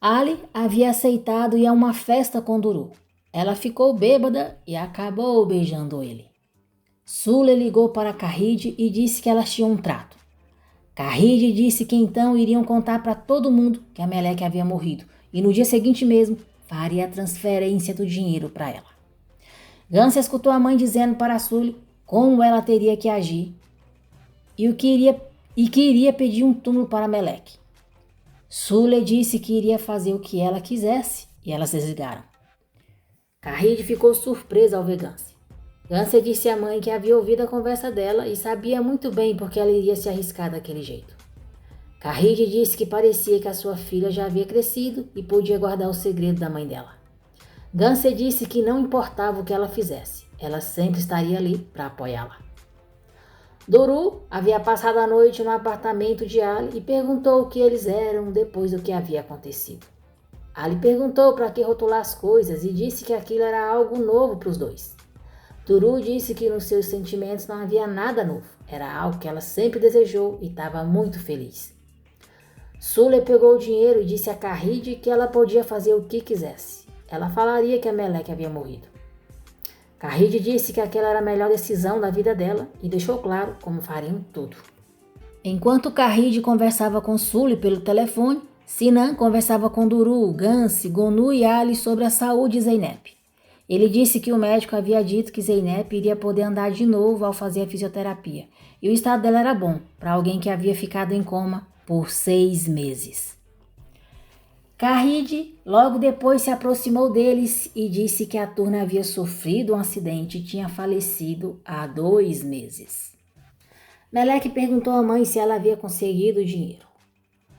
Ali havia aceitado ir a uma festa com Duru. Ela ficou bêbada e acabou beijando ele. Sule ligou para Carride e disse que elas tinham um trato. Carride disse que então iriam contar para todo mundo que a Meleque havia morrido e no dia seguinte mesmo faria a transferência do dinheiro para ela. Gansa escutou a mãe dizendo para Sule como ela teria que agir e que iria pedir um túmulo para Meleque. Sule disse que iria fazer o que ela quisesse e elas desligaram. Carride ficou surpresa ao ver Gansa. Gansa disse à mãe que havia ouvido a conversa dela e sabia muito bem porque ela iria se arriscar daquele jeito. Carride disse que parecia que a sua filha já havia crescido e podia guardar o segredo da mãe dela. Gansa disse que não importava o que ela fizesse, ela sempre estaria ali para apoiá-la. Duru havia passado a noite no apartamento de Ali e perguntou o que eles eram depois do que havia acontecido. Ali perguntou para que rotular as coisas e disse que aquilo era algo novo para os dois. Duru disse que nos seus sentimentos não havia nada novo, era algo que ela sempre desejou e estava muito feliz. Sule pegou o dinheiro e disse a Carride que ela podia fazer o que quisesse. Ela falaria que a Meleque havia morrido. Carride disse que aquela era a melhor decisão da vida dela e deixou claro como fariam tudo. Enquanto Carride conversava com Sule pelo telefone, Sinan conversava com Duru, Gansi, Gonu e Ali sobre a saúde de Zeynep. Ele disse que o médico havia dito que Zeynep iria poder andar de novo ao fazer a fisioterapia e o estado dela era bom para alguém que havia ficado em coma por 6 meses. Carride logo depois se aproximou deles e disse que a turna havia sofrido um acidente e tinha falecido há 2 meses. Meleque perguntou à mãe se ela havia conseguido o dinheiro.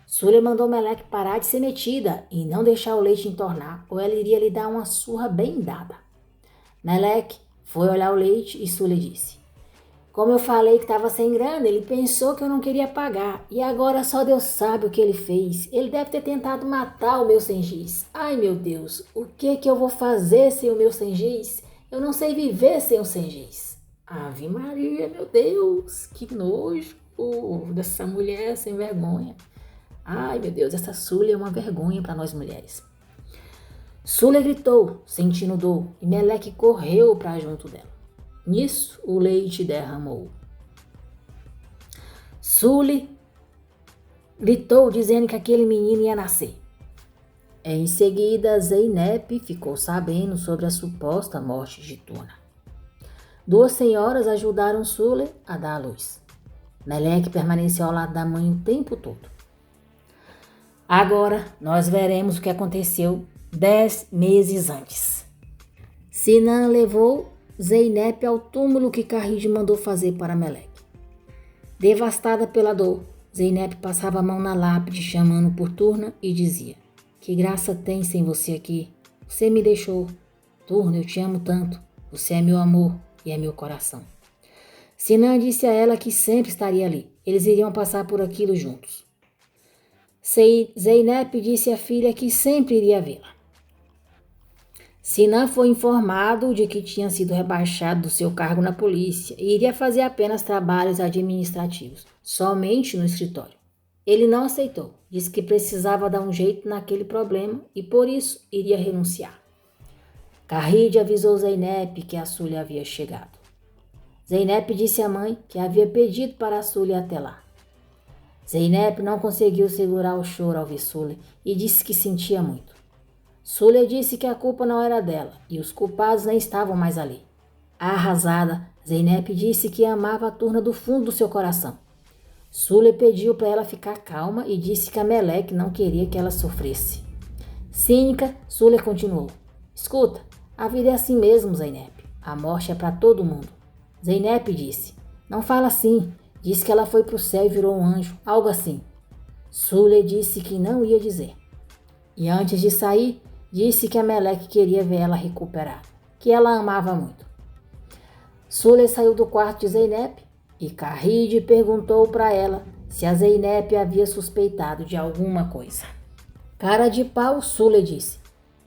Sule mandou Meleque parar de ser metida e não deixar o leite entornar ou ela iria lhe dar uma surra bem dada. Meleque foi olhar o leite e Sule disse: como eu falei que estava sem grana, ele pensou que eu não queria pagar. E agora só Deus sabe o que ele fez. Ele deve ter tentado matar o meu Sengiz. Ai, meu Deus, o que eu vou fazer sem o meu Sengiz? Eu não sei viver sem o Sengiz. Ave Maria, meu Deus, que nojo dessa mulher sem vergonha. Ai, meu Deus, essa Sule é uma vergonha para nós mulheres. Sule gritou, sentindo dor, e Meleque correu para junto dela. Nisso, o leite derramou. Sule gritou, dizendo que aquele menino ia nascer. Em seguida, Zeynep ficou sabendo sobre a suposta morte de Turna. 2 senhoras ajudaram Sule a dar à luz. Meleque permaneceu ao lado da mãe o tempo todo. Agora, nós veremos o que aconteceu 10 meses antes. Sinan levou Zeynep ao túmulo que Carride mandou fazer para Meleque. Devastada pela dor, Zeynep passava a mão na lápide chamando por Turna e dizia: que graça tem sem você aqui? Você me deixou. Turna, eu te amo tanto. Você é meu amor e é meu coração. Sinan disse a ela que sempre estaria ali. Eles iriam passar por aquilo juntos. Zeynep disse à filha que sempre iria vê-la. Sinan foi informado de que tinha sido rebaixado do seu cargo na polícia e iria fazer apenas trabalhos administrativos, somente no escritório. Ele não aceitou, disse que precisava dar um jeito naquele problema e por isso iria renunciar. Carride avisou Zeynep que a Sule havia chegado. Zeynep disse à mãe que havia pedido para a Sule ir até lá. Zeynep não conseguiu segurar o choro ao ver Sule e disse que sentia muito. Sule disse que a culpa não era dela e os culpados nem estavam mais ali. Arrasada, Zeynep disse que amava a Turna do fundo do seu coração. Sule pediu para ela ficar calma e disse que a Meleque não queria que ela sofresse. Cínica, Sule continuou: escuta, a vida é assim mesmo, Zeynep. A morte é para todo mundo. Zeynep disse: não fala assim. Disse que ela foi para o céu e virou um anjo, algo assim. Sule disse que não ia dizer. E antes de sair, disse que a Meleque queria ver ela recuperada, que ela amava muito. Sule saiu do quarto de Zeynep e Carride perguntou para ela se a Zeynep havia suspeitado de alguma coisa. Cara de pau, Sule disse: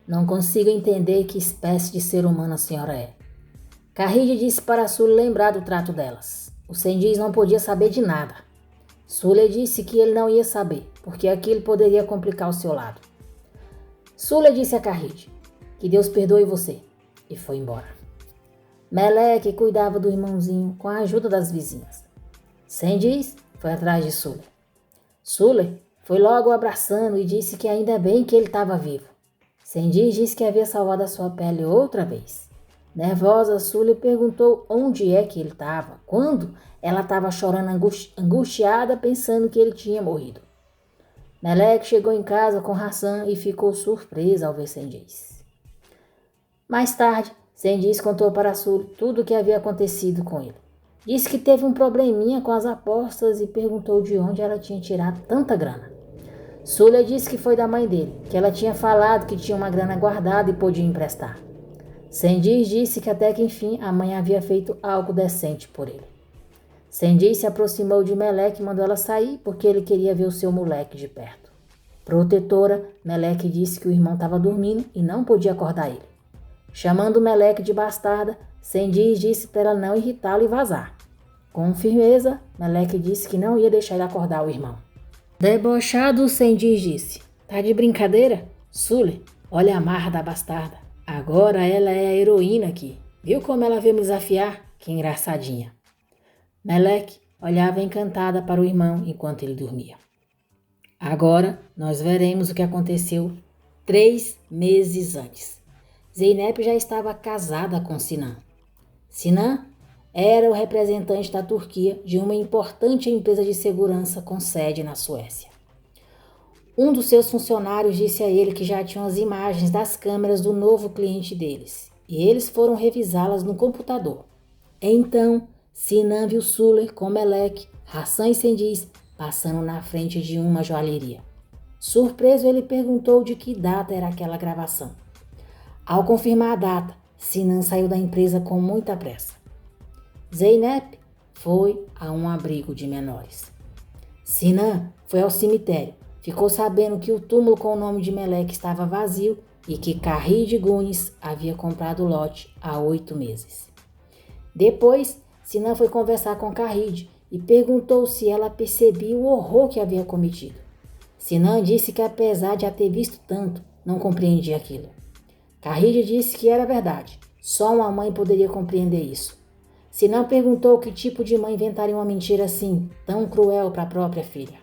não consigo entender que espécie de ser humano a senhora é. Carride disse para Sule lembrar do trato delas. O Sengiz não podia saber de nada. Sule disse que ele não ia saber, porque aquilo poderia complicar o seu lado. Sula disse a Carride, que Deus perdoe você, e foi embora. Meleque cuidava do irmãozinho com a ajuda das vizinhas. Sendiz foi atrás de Sula. Sula foi logo abraçando e disse que ainda bem que ele estava vivo. Sendiz disse que havia salvado a sua pele outra vez. Nervosa, Sula perguntou onde é que ele estava, quando ela estava chorando angustiada, pensando que ele tinha morrido. Meleque chegou em casa com Hassan e ficou surpresa ao ver Sendiz. Mais tarde, Sendiz contou para Sula tudo o que havia acontecido com ele. Disse que teve um probleminha com as apostas e perguntou de onde ela tinha tirado tanta grana. Sula disse que foi da mãe dele, que ela tinha falado que tinha uma grana guardada e podia emprestar. Sendiz disse que até que enfim a mãe havia feito algo decente por ele. Sendiz se aproximou de Meleque e mandou ela sair porque ele queria ver o seu moleque de perto. Protetora, Meleque disse que o irmão estava dormindo e não podia acordar ele. Chamando Meleque de bastarda, Sendiz disse para ela não irritá-lo e vazar. Com firmeza, Meleque disse que não ia deixar ele acordar o irmão. Debochado, Sendiz disse: "Tá de brincadeira? Sule, olha a marra da bastarda. Agora ela é a heroína aqui. Viu como ela veio me desafiar? Que engraçadinha." Meleque olhava encantada para o irmão enquanto ele dormia. Agora nós veremos o que aconteceu 3 meses antes. Zeynep já estava casada com Sinan. Sinan era o representante da Turquia de uma importante empresa de segurança com sede na Suécia. Um dos seus funcionários disse a ele que já tinham as imagens das câmeras do novo cliente deles, e eles foram revisá-las no computador. Então, Sinan viu Sula com Meleque, Hassan e Sendiz passando na frente de uma joalheria. Surpreso, ele perguntou de que data era aquela gravação. Ao confirmar a data, Sinan saiu da empresa com muita pressa. Zeynep foi a um abrigo de menores. Sinan foi ao cemitério. Ficou sabendo que o túmulo com o nome de Meleque estava vazio e que Carride Gunis havia comprado o lote há 8 meses. Depois, Sinan foi conversar com Carride e perguntou se ela percebia o horror que havia cometido. Sinan disse que apesar de já ter visto tanto, não compreendia aquilo. Carride disse que era verdade, só uma mãe poderia compreender isso. Sinan perguntou que tipo de mãe inventaria uma mentira assim, tão cruel para a própria filha.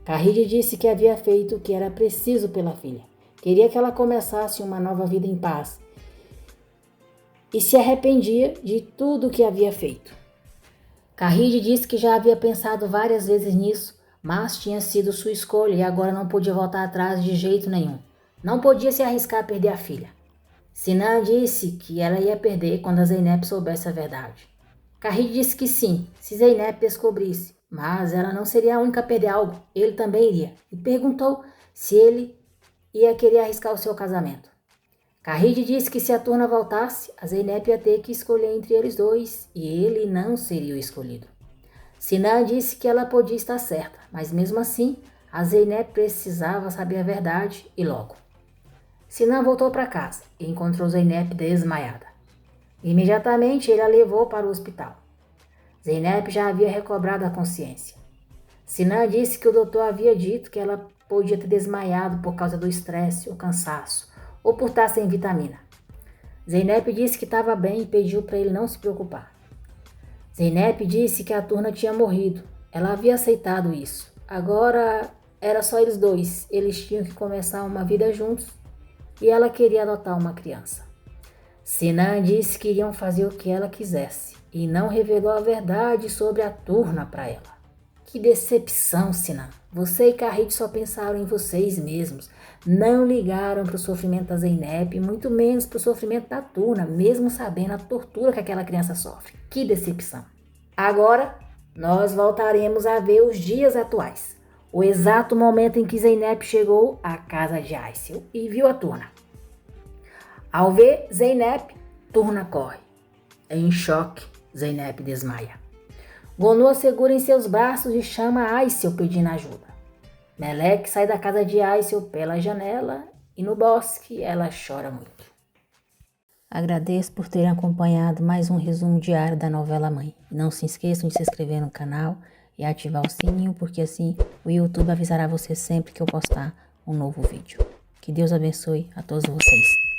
Carride disse que havia feito o que era preciso pela filha. Queria que ela começasse uma nova vida em paz e se arrependia de tudo o que havia feito. Carride disse que já havia pensado várias vezes nisso, mas tinha sido sua escolha e agora não podia voltar atrás de jeito nenhum. Não podia se arriscar a perder a filha. Sinan disse que ela ia perder quando a Zeynep soubesse a verdade. Carride disse que sim, se Zeynep descobrisse, mas ela não seria a única a perder algo, ele também iria, e perguntou se ele ia querer arriscar o seu casamento. Carride disse que se a turna voltasse, a Zeynep ia ter que escolher entre eles dois, e ele não seria o escolhido. Sinan disse que ela podia estar certa, mas mesmo assim, a Zeynep precisava saber a verdade e logo. Sinan voltou para casa e encontrou Zeynep desmaiada. Imediatamente ele a levou para o hospital. Zeynep já havia recobrado a consciência. Sinan disse que o doutor havia dito que ela podia ter desmaiado por causa do estresse ou cansaço, ou por estar sem vitamina. Zeynep disse que estava bem e pediu para ele não se preocupar. Zeynep disse que a turna tinha morrido. Ela havia aceitado isso. Agora era só eles dois. Eles tinham que começar uma vida juntos e ela queria adotar uma criança. Sinan disse que iriam fazer o que ela quisesse e não revelou a verdade sobre a turna para ela. Que decepção, Sinan. Você e Carride só pensaram em vocês mesmos. Não ligaram para o sofrimento da Zeynep, muito menos para o sofrimento da turna, mesmo sabendo a tortura que aquela criança sofre. Que decepção. Agora, nós voltaremos a ver os dias atuais. O exato momento em que Zeynep chegou à casa de Aysel e viu a turna. Ao ver Zeynep, Turna corre. Em choque, Zeynep desmaia. Gonu a segura em seus braços e chama Aysel pedindo ajuda. Meleque sai da casa de Aysel pela janela e no bosque ela chora muito. Agradeço por terem acompanhado mais um resumo diário da novela Mãe. Não se esqueçam de se inscrever no canal e ativar o sininho, porque assim o YouTube avisará você sempre que eu postar um novo vídeo. Que Deus abençoe a todos vocês.